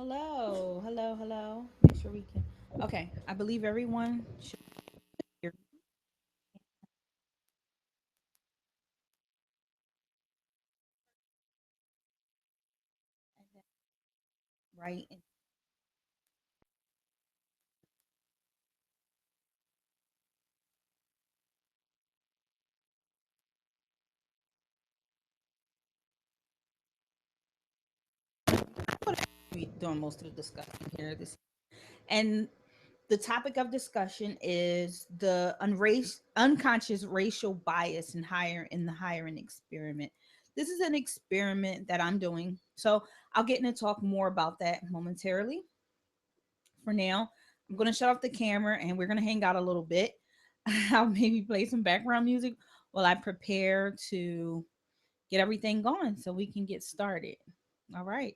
Hello, hello, hello. Make sure we can. Okay, I believe everyone should hear right. And we doing most of the discussion here. And the topic of discussion is the unconscious racial bias in the hiring experiment. This is an experiment that I'm doing, so I'll get into talk more about that momentarily. For now, I'm going to shut off the camera and we're going to hang out a little bit. I'll maybe play some background music while I prepare to get everything going so we can get started. All right.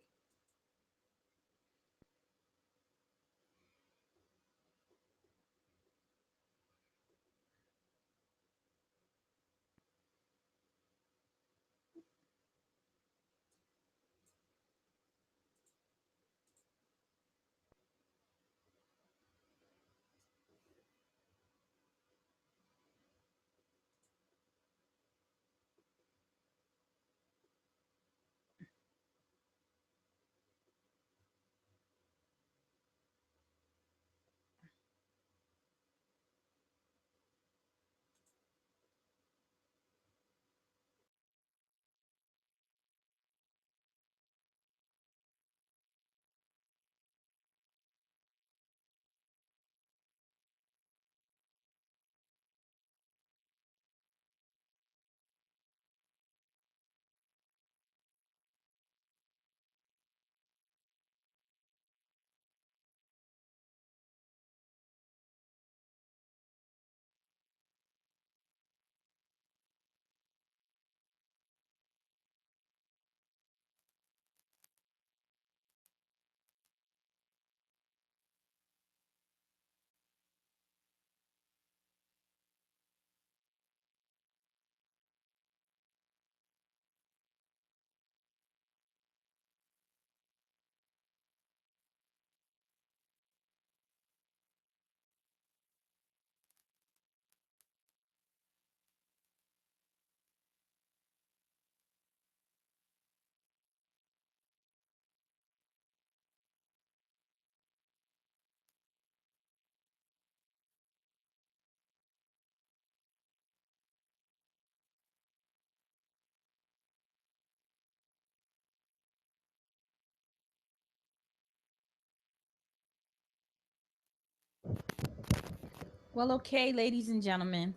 Well, okay, ladies and gentlemen.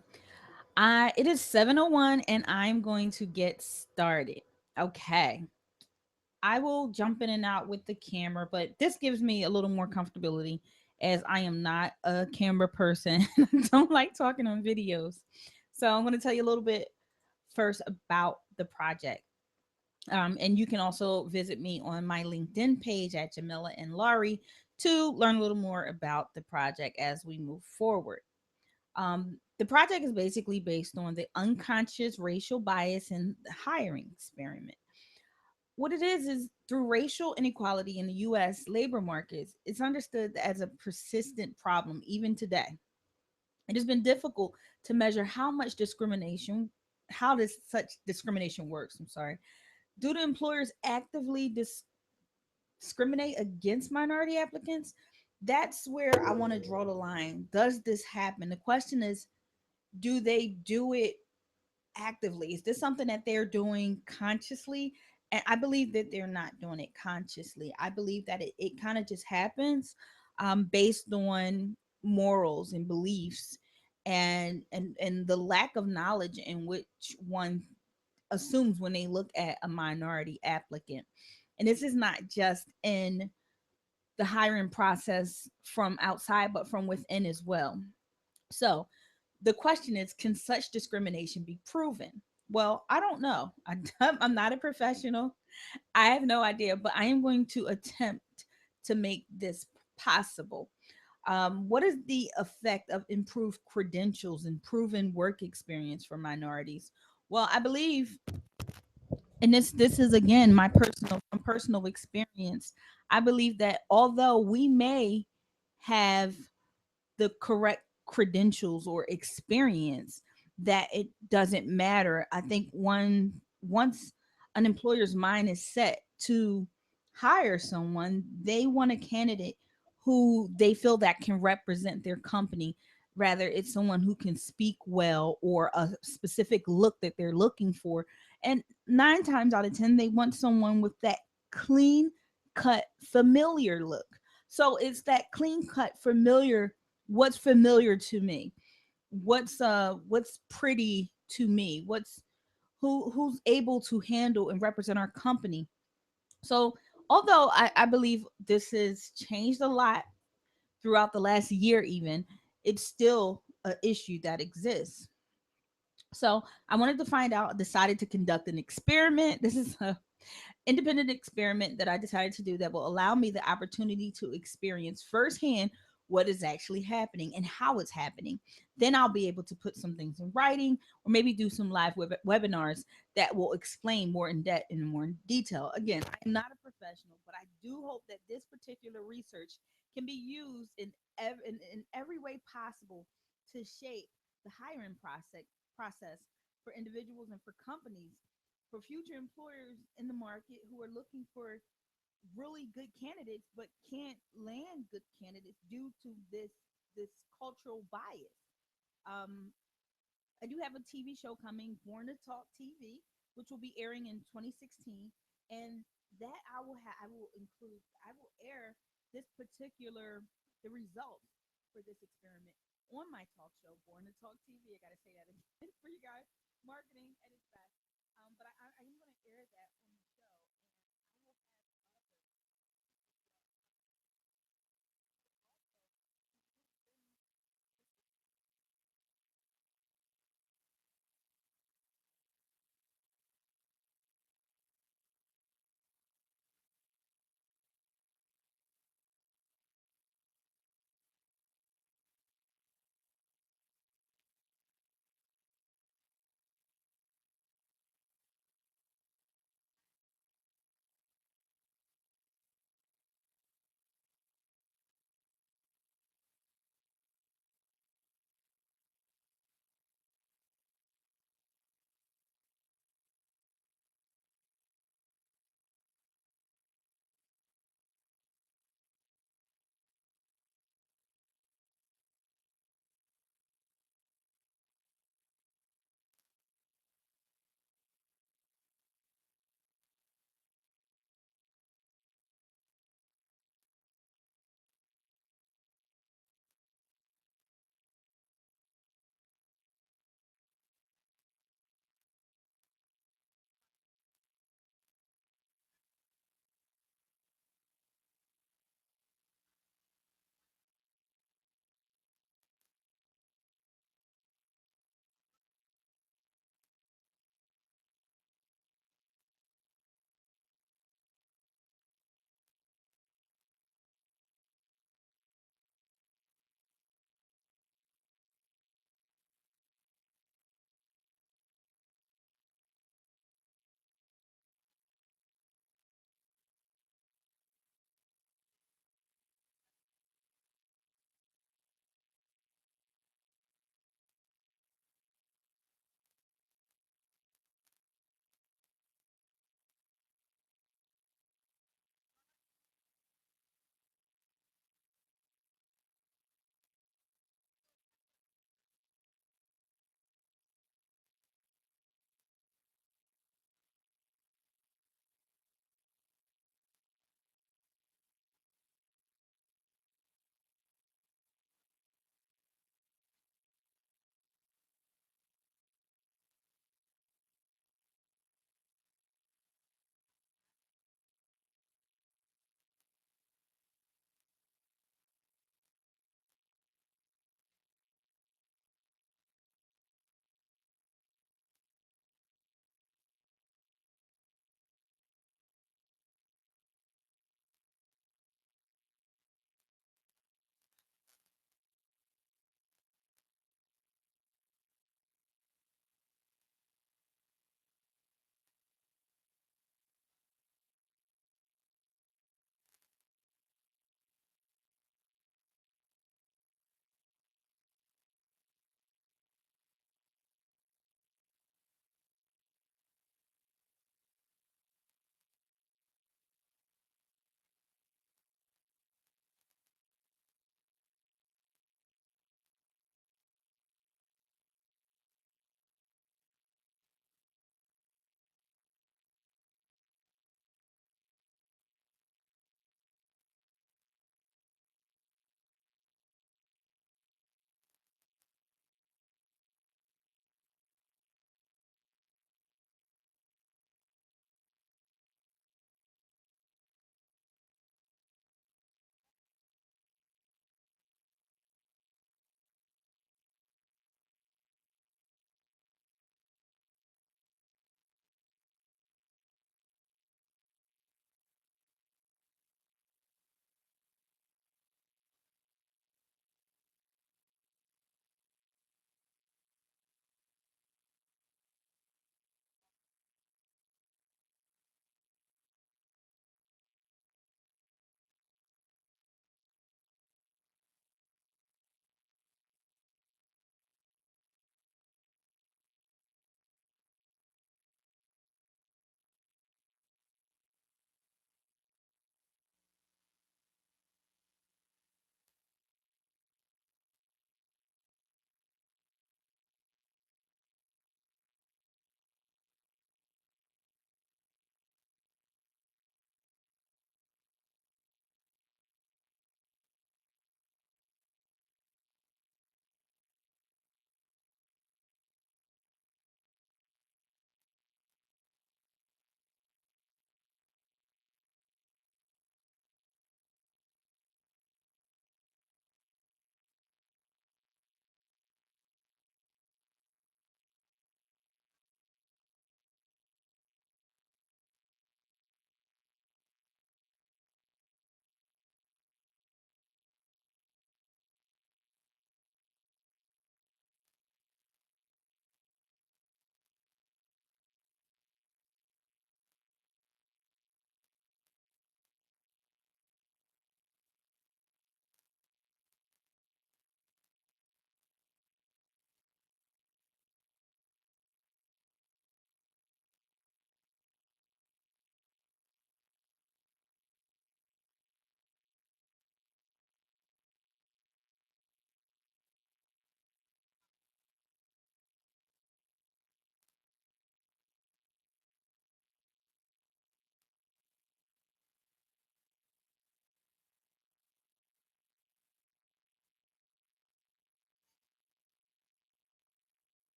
It is 7:01 and I'm going to get started. Okay. I will jump in and out with the camera, but this gives me a little more comfortability as I am not a camera person. I don't like talking on videos. So I'm going to tell you a little bit first about the project. And you can also visit me on my LinkedIn page at Jamila and Laurie to learn a little more about the project as we move forward. The project is basically based on the unconscious racial bias in the hiring experiment. What it is through racial inequality in the US labor markets, it's understood as a persistent problem even today. It has been difficult to measure how this such discrimination works. I'm sorry. Do the employers actively discriminate against minority applicants? That's where I want to draw the line. Does this happen? The question is, do they do it actively? Is this something that they're doing consciously? And I believe that they're not doing it consciously. I believe that it kind of just happens based on morals and beliefs and the lack of knowledge in which one assumes when they look at a minority applicant. And this is not just in the hiring process from outside, but from within as well. So the question is, can such discrimination be proven? Well, I don't know. I'm not a professional. I have no idea, but I am going to attempt to make this possible. What is the effect of improved credentials and proven work experience for minorities? Well, I believe, and this is again my personal experience. I believe that although we may have the correct credentials or experience, that it doesn't matter. I think once an employer's mind is set to hire someone, they want a candidate who they feel that can represent their company. Rather, it's someone who can speak well or a specific look that they're looking for. And 9 times out of 10, they want someone with that clean cut, familiar look. So it's that clean cut, familiar, what's familiar to me, what's pretty to me, who's able to handle and represent our company. So although I believe this has changed a lot throughout the last year, even, it's still an issue that exists. So I wanted to find out, decided to conduct an experiment. This is a independent experiment that I decided to do that will allow me the opportunity to experience firsthand what is actually happening and how it's happening. Then I'll be able to put some things in writing or maybe do some live webinars that will explain more in depth and more in detail. Again, I'm not a professional, but I do hope that this particular research can be used in every way possible to shape the hiring process for individuals and for companies, for future employers in the market who are looking for really good candidates but can't land good candidates due to this cultural bias. Um, I do have a TV show coming, Born to Talk TV, which will be airing in 2016, and that I will include, I will air this particular the results for this experiment on my talk show, Born to Talk TV. I got to say that again for you guys, marketing at its best. I am going to air that on the show, and I will have others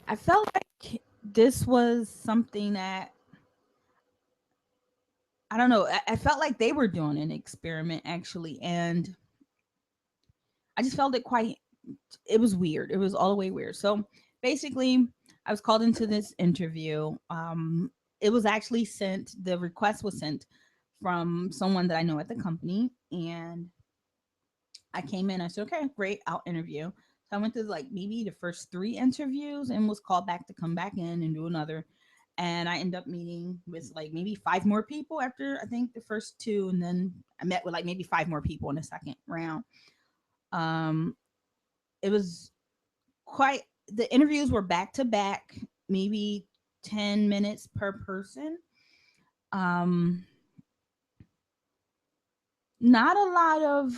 I felt like this was something that I don't know. I felt like they were doing an experiment actually, and I just felt it quite. It was weird. It was all the way weird. So basically, I was called into this interview. It was actually sent. The request was sent from someone that I know at the company, and I came in. I said, "Okay, great. I'll interview." So I went through like maybe the first three interviews and was called back to come back in and do another. And I ended up meeting with like maybe five more people after I think the first two, and then I met with like maybe five more people in the second round. Um, it was quite. The interviews were back to back, maybe 10 minutes per person. Um, not a lot of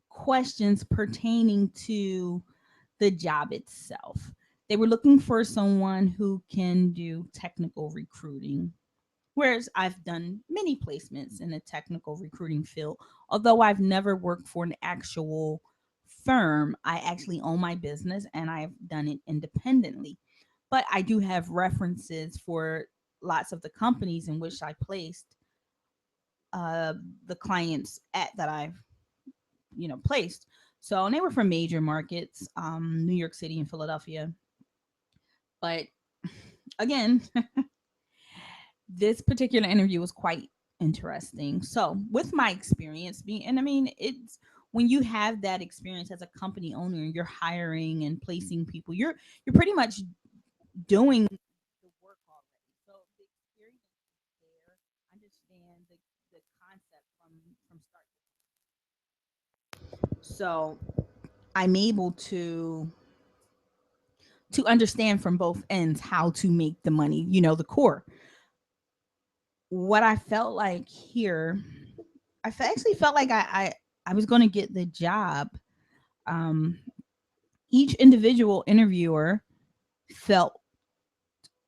questions pertaining to the job itself. They were looking for someone who can do technical recruiting, whereas I've done many placements in the technical recruiting field. Although I've never worked for an actual firm, I actually own my business and I've done it independently. But I do have references for lots of the companies in which I placed uh, the clients at that I've placed. So and they were from major markets, New York City and Philadelphia. But again, this particular interview was quite interesting. So, with my experience being, and I mean, it's when you have that experience as a company owner, you're hiring and placing people. You're pretty much doing the work already. So the experience is there. Understand the concept from start to finish. So I'm able to understand from both ends how to make the money. The core. What I felt like here actually felt like I was going to get the job. Um, each individual interviewer felt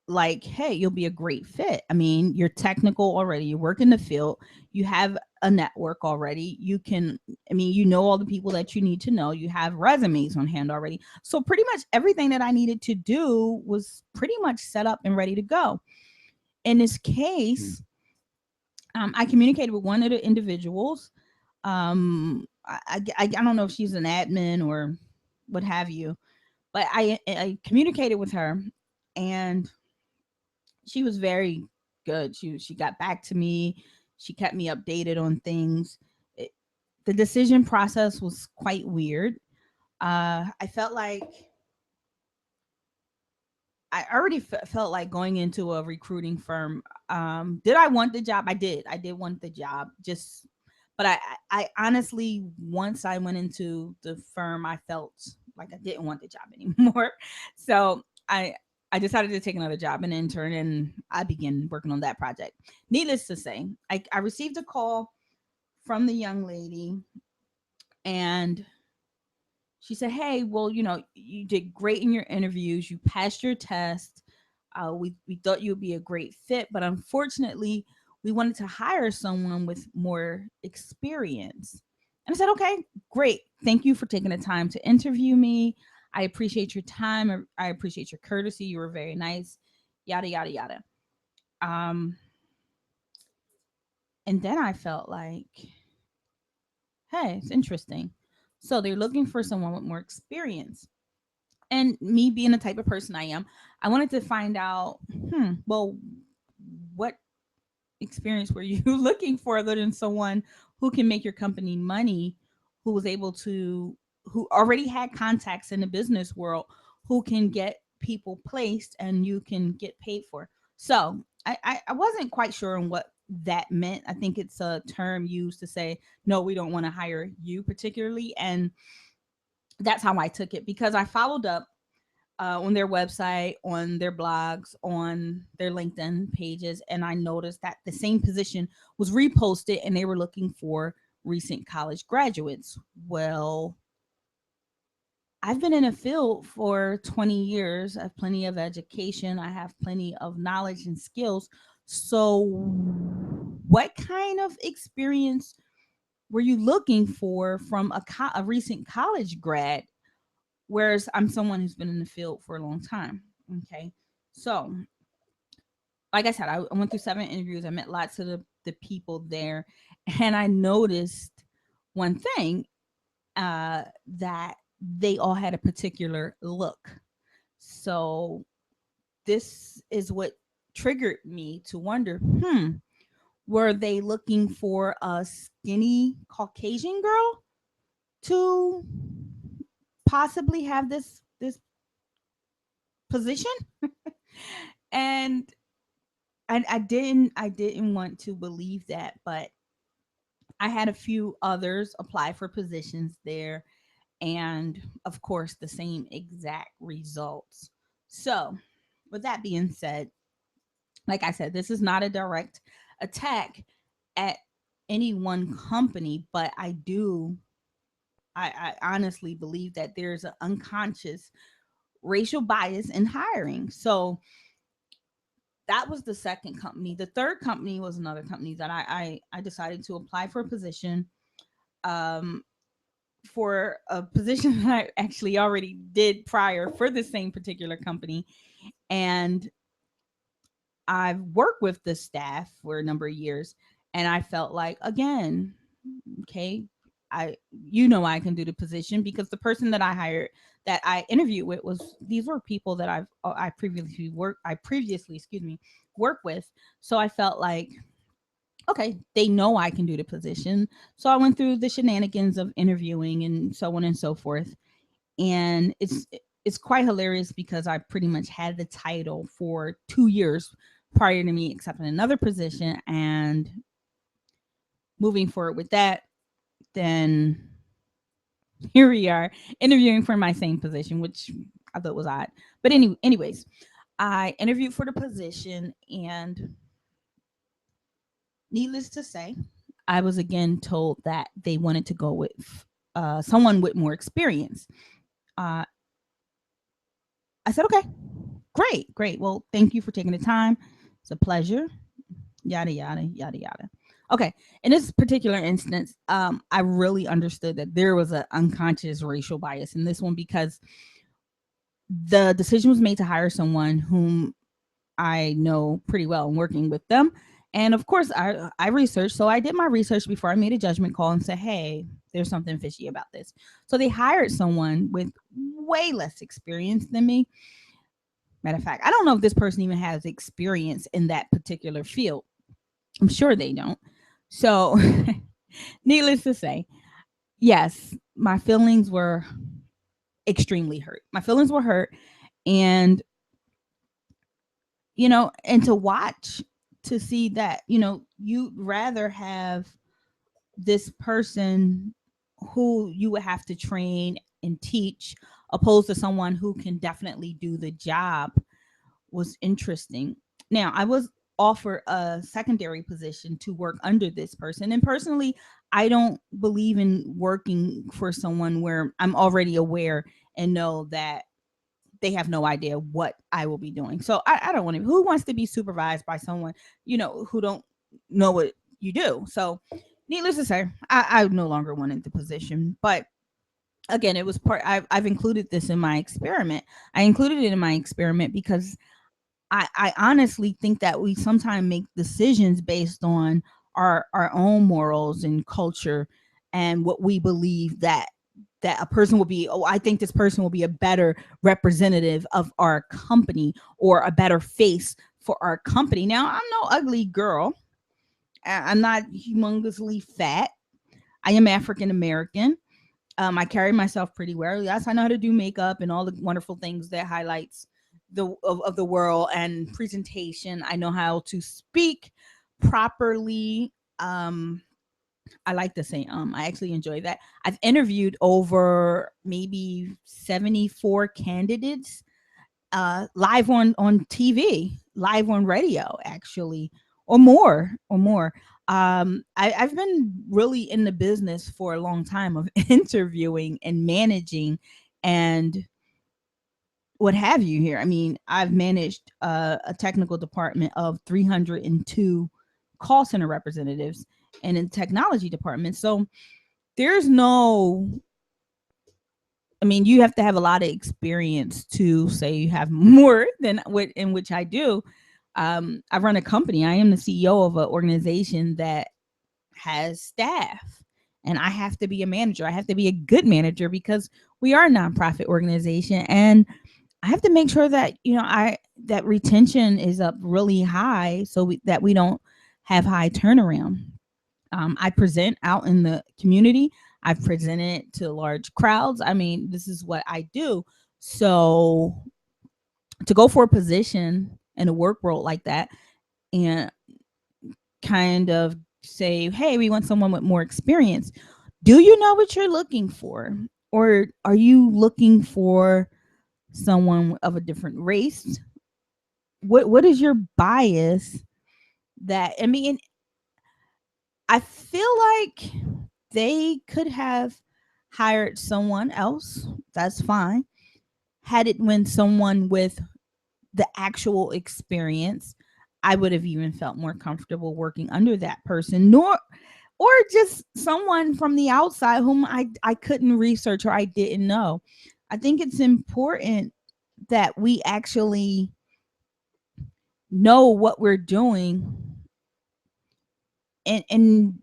like, hey, you'll be a great fit. I mean, you're technical already, you work in the field, you have a network already. You can, I mean, you know all the people that you need to know, you have resumes on hand already. So, pretty much everything that I needed to do was pretty much set up and ready to go. In this case, I communicated with one of the individuals. I don't know if she's an admin or what have you, but I communicated with her, and she was very good. She got back to me. She kept me updated on things. It, the decision process was quite weird. I felt like I already felt like going into a recruiting firm. Did I want the job? I did. I did want the job. Just, but I honestly, once I went into the firm, I felt like I didn't want the job anymore. So I decided to take another job, an intern, and I began working on that project. Needless to say, I received a call from the young lady, and she said, "Hey, well, you did great in your interviews. You passed your test. We thought you would be a great fit, but unfortunately, we wanted to hire someone with more experience." And I said, "Okay, great. Thank you for taking the time to interview me. I appreciate your time. I appreciate your courtesy. You were very nice. Yada yada yada." Um, and then I felt like, "Hey, it's interesting." So they're looking for someone with more experience. And me being the type of person I am, I wanted to find out, well, what experience were you looking for other than someone who can make your company money, who was able to, who already had contacts in the business world, who can get people placed and you can get paid for. So I wasn't quite sure on what that meant. I think it's a term used to say, no, we don't want to hire you particularly. And that's how I took it because I followed up on their website, on their blogs, on their LinkedIn pages, and I noticed that the same position was reposted and they were looking for recent college graduates. Well, I've been in a field for 20 years. I have plenty of education, I have plenty of knowledge and skills. So, what kind of experience were you looking for from a recent college grad? whereas I'm someone who's been in the field for a long time. Okay. So, like I said, I went through 7 interviews. I met lots of the people there, and I noticed one thing, that they all had a particular look. So, this is what triggered me to wonder, were they looking for a skinny Caucasian girl to possibly have this position? And I didn't want to believe that, but I had a few others apply for positions there, and of course the same exact results. So, with that being said, like I said, this is not a direct attack at any one company, but I honestly believe that there's an unconscious racial bias in hiring. So that was the second company. The third company was another company that I decided to apply for a position, um, for a position that I actually already did prior for the same particular company. And I've worked with the staff for a number of years, and I felt like, again, okay, I I can do the position because the person that I hired, that I interviewed with, was these were people that I previously, excuse me, worked with. So I felt like, okay, they know I can do the position. So I went through the shenanigans of interviewing and so on and so forth. And it's quite hilarious because I pretty much had the title for 2 years prior to me accepting another position and moving forward with that. Then here we are interviewing for my same position, which I thought was odd. But anyways, I interviewed for the position, and needless to say, I was again told that they wanted to go with someone with more experience. Uh, I said, okay, great, great. Well, thank you for taking the time. It's a pleasure. Yada, yada, yada, yada. Okay. In this particular instance, I really understood that there was an unconscious racial bias in this one because the decision was made to hire someone whom I know pretty well and working with them. And of course, I researched. So I did my research before I made a judgment call and said, hey, there's something fishy about this. So they hired someone with way less experience than me. Matter of fact, I don't know if this person even has experience in that particular field. I'm sure they don't. So, needless to say, yes, my feelings were extremely hurt. My feelings were hurt. And, and to watch, to see that, you'd rather have this person who you would have to train and teach opposed to someone who can definitely do the job was interesting. Now, I was offered a secondary position to work under this person. And personally, I don't believe in working for someone where I'm already aware and know that they have no idea what I will be doing. So I don't want to. Who wants to be supervised by someone, who don't know what you do? So, needless to say, I no longer wanted the position. But again, it was I've included this in my experiment. I included it in my experiment because I honestly think that we sometimes make decisions based on our own morals and culture and what we believe that a person will be. Oh, I think this person will be a better representative of our company or a better face for our company. Now, I'm no ugly girl. I'm not humongously fat. I am African American. I carry myself pretty well. Yes, I know how to do makeup and all the wonderful things that highlights of the world and presentation. I know how to speak properly. I like to say I actually enjoy that. I've interviewed over maybe 74 candidates, live on TV, live on radio, actually, or more. I've been really in the business for a long time of interviewing and managing and what have you here. I mean, I've managed a technical department of 302 call center representatives and in technology department. So there's no I mean, you have to have a lot of experience to say you have more than what in which I do. I run a company. I am the CEO of an organization that has staff, and I have to be a manager. I have to be a good manager because we are a nonprofit organization, and I have to make sure that I that retention is up really high, so that we don't have high turnaround. I present out in the community. I've presented to large crowds. I mean, this is what I do. So to go for a position in a work world like that and kind of say, hey, we want someone with more experience. Do you know what you're looking for? Or are you looking for someone of a different race? What is your bias? That I mean, I feel like they could have hired someone else. That's fine. Had it when someone with the actual experience, I would have even felt more comfortable working under that person. Nor or just someone from the outside whom I couldn't research or I didn't know. I think it's important that we actually know what we're doing and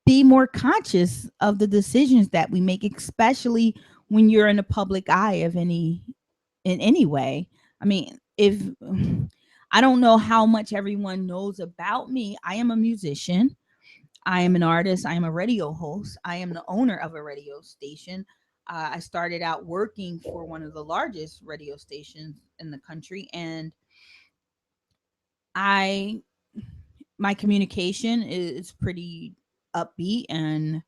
be more conscious of the decisions that we make, especially when you're in the public eye of in any way. I mean, if I don't know how much everyone knows about me, I am a musician. I am an artist. I am a radio host. I am the owner of a radio station. I started out working for one of the largest radio stations in the country, and I my communication is pretty upbeat and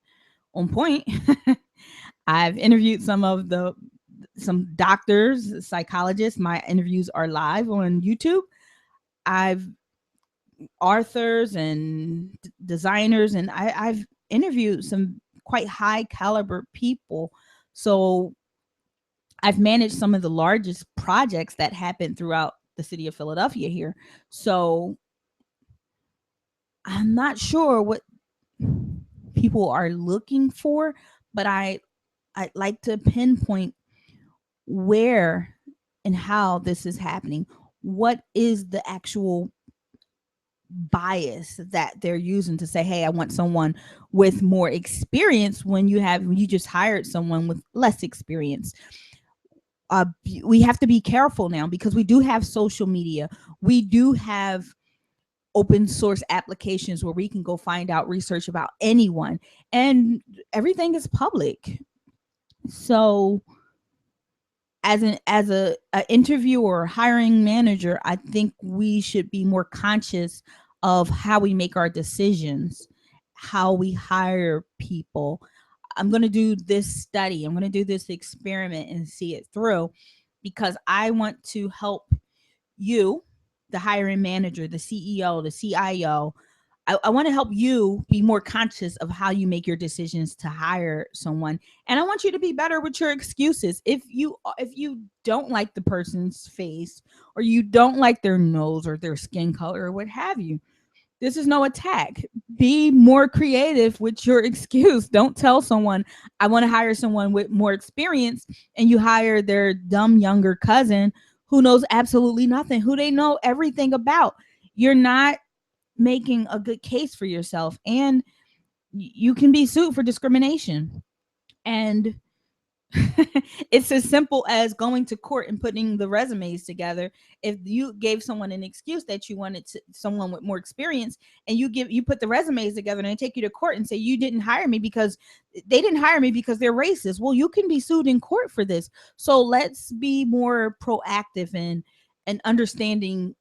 on point. I've interviewed some doctors, psychologists. My interviews are live on YouTube. I've authors and designers, and I've interviewed some quite high caliber people. So I've managed some of the largest projects that happen throughout the city of Philadelphia here. So I'm not sure what people are looking for, but I like to pinpoint where and how this is happening. What is the actual bias that they're using to say, hey, I want someone with more experience when you just hired someone with less experience? We have to be careful now because we do have social media. We do have open source applications where we can go find out research about anyone, and everything is public. So as a interviewer or hiring manager, I think we should be more conscious of how we make our decisions, how we hire people. I'm going to do this study, I'm going to do this experiment and see it through, because I want to help you, the hiring manager, the CEO, the CIO. I want to help you be more conscious of how you make your decisions to hire someone, and I want you to be better with your excuses. If you don't like the person's face, or you don't like their nose or their skin color or what have you, this is no attack. Be more creative with your excuse. Don't tell someone, I want to hire someone with more experience, and you hire their dumb younger cousin who knows absolutely nothing, who they know everything about. You're not making a good case for yourself, and you can be sued for discrimination. And it's as simple as going to court and putting the resumes together. If you gave someone an excuse that you wanted someone with more experience, and you put the resumes together and they take you to court and say you didn't hire me because they didn't hire me because they're racist, well, you can be sued in court for this. So let's be more proactive and understanding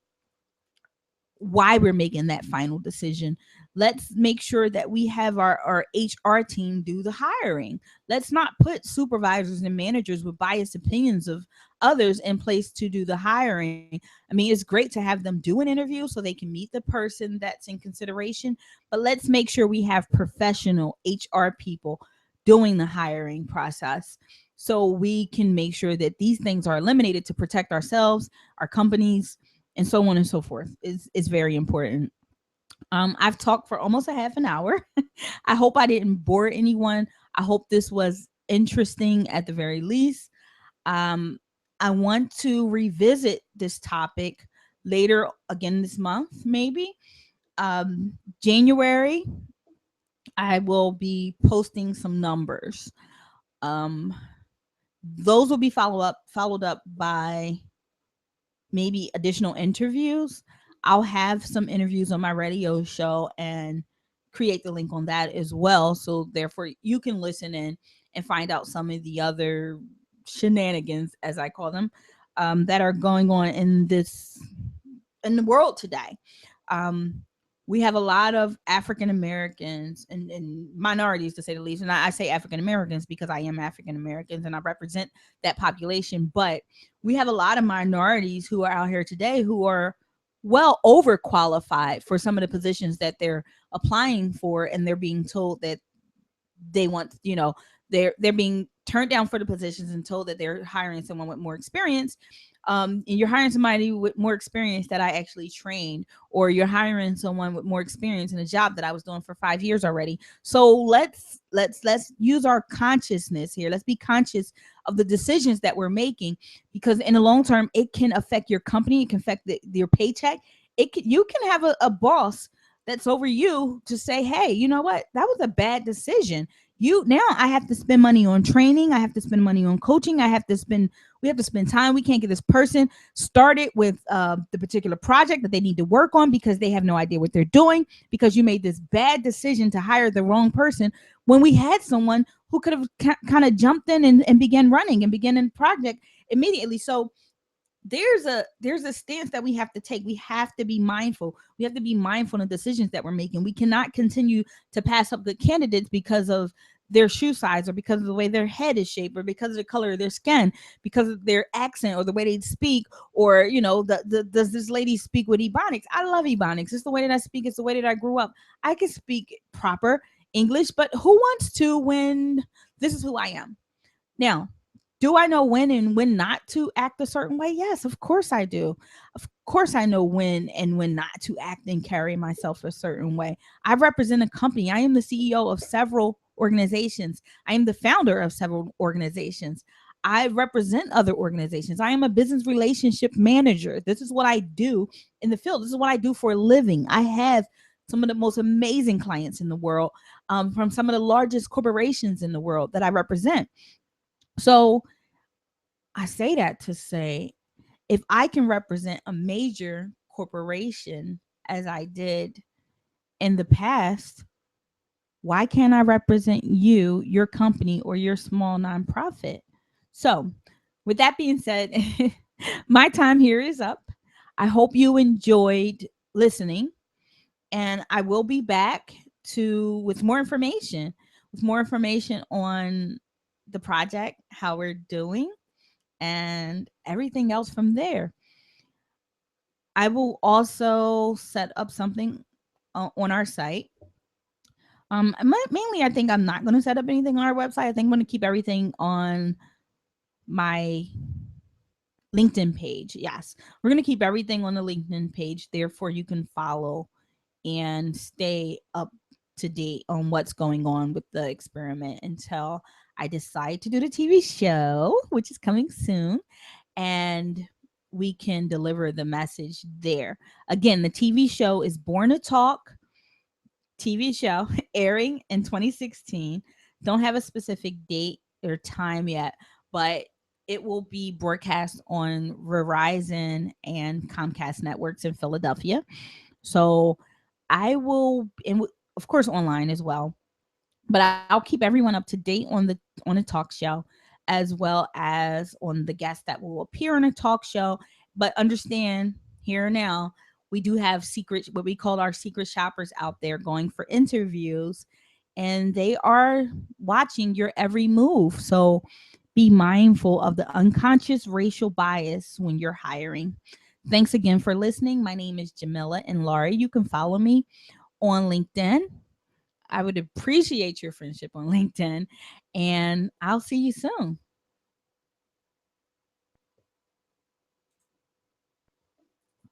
why we're making that final decision. Let's make sure that we have our HR team do the hiring. Let's not put supervisors and managers with biased opinions of others in place to do the hiring. I mean, it's great to have them do an interview so they can meet the person that's in consideration, but let's make sure we have professional HR people doing the hiring process, so we can make sure that these things are eliminated to protect ourselves, our companies, and so on and so forth. Is very important. I've talked for almost a half an hour. I hope I didn't bore anyone. I hope this was interesting at the very least. Um, I want to revisit this topic later again this month, maybe. January, I will be posting some numbers. Um, those will be followed up by maybe additional interviews. I'll have some interviews on my radio show and create the link on that as well. So therefore you can listen in and find out some of the other shenanigans, as I call them, that are going on in the world today. Um, we have a lot of African Americans and minorities, to say the least. And I say African Americans because I am African Americans and I represent that population. But we have a lot of minorities who are out here today who are well overqualified for some of the positions that they're applying for, and they're being told that they want, they're being turned down for the positions and told that they're hiring someone with more experience. And you're hiring somebody with more experience that I actually trained, or you're hiring someone with more experience in a job that I was doing for 5 years already. So let's use our consciousness here. Let's be conscious of the decisions that we're making, because in the long term it can affect your company, it can affect your paycheck. You can have a boss that's over you to say, hey, you know what, that was a bad decision. Now I have to spend money on training, I have to spend money on coaching, we have to spend time. We can't get this person started with the particular project that they need to work on because they have no idea what they're doing, because you made this bad decision to hire the wrong person when we had someone who could have kind of jumped in and began running and began a project immediately. So there's a stance that we have to take. We have to be mindful. We have to be mindful of the decisions that we're making. We cannot continue to pass up good candidates because of their shoe size, or because of the way their head is shaped, or because of the color of their skin, because of their accent, or the way they speak, or does this lady speak with ebonics? I love ebonics. It's the way that I speak. It's the way that I grew up. I can speak proper English, but who wants to when this is who I am? Now, do I know when and when not to act a certain way? Yes, of course I do. Of course I know when and when not to act and carry myself a certain way. I represent a company. I am the CEO of several organizations. I am the founder of several organizations. I represent other organizations. I am a business relationship manager. This is what I do in the field. This is what I do for a living. I have some of the most amazing clients in the world, from some of the largest corporations in the world that I represent. So I say that to say, if I can represent a major corporation as I did in the past, why can't I represent you, your company, or your small nonprofit? So, with that being said, my time here is up. I hope you enjoyed listening, and I will be back to with more information on the project, how we're doing, and everything else from there. I will also set up something on our site. Mainly, I think I'm not going to set up anything on our website. I think I'm going to keep everything on my LinkedIn page. Yes, we're going to keep everything on the LinkedIn page. Therefore, you can follow and stay up to date on what's going on with the experiment until I decide to do the TV show, which is coming soon, and we can deliver the message there. Again, the TV show is Born to Talk TV show, airing in 2016. Don't have a specific date or time yet, but it will be broadcast on Verizon and Comcast networks in Philadelphia. So I will, and of course online as well. But I'll keep everyone up to date on the talk show, as well as on the guests that will appear on a talk show. But understand here now, we do have secret, what we call our secret shoppers out there going for interviews, and they are watching your every move. So be mindful of the unconscious racial bias when you're hiring. Thanks again for listening. My name is Jamila, and Laurie, you can follow me on LinkedIn. I would appreciate your friendship on LinkedIn, and I'll see you soon.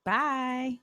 Bye.